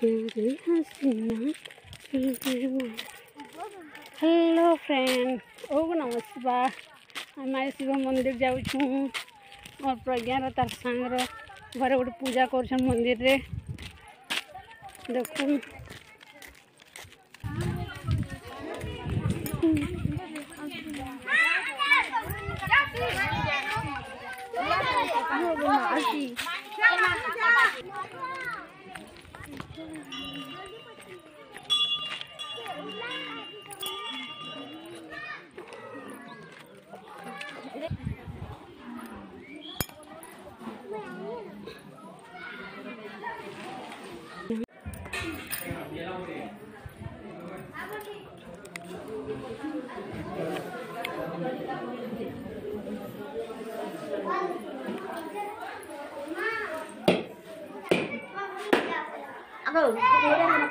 Hello friend, ओम नमः शिवाय। आम शिव मंदिर जाऊँ और प्रज्ञार तार सांगर घरे गोटे पूजा कर मंदिर रे देख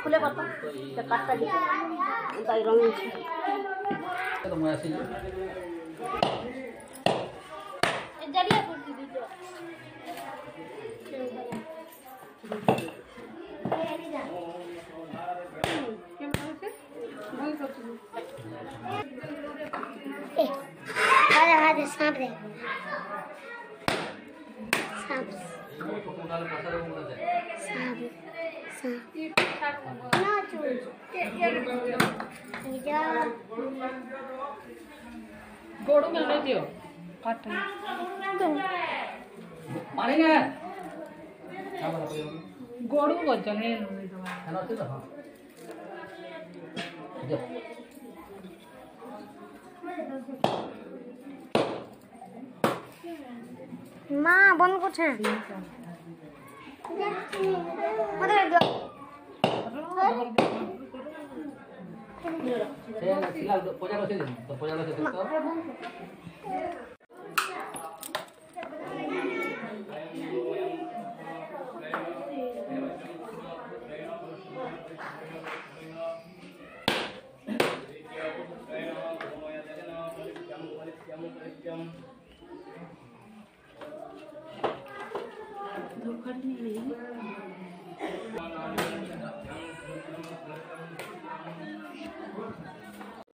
फुले सांप रे सांप गोड़ू में ले दियो काट पानी ना गोड़ू को चले है ना तो हां माँ बंद कर पजा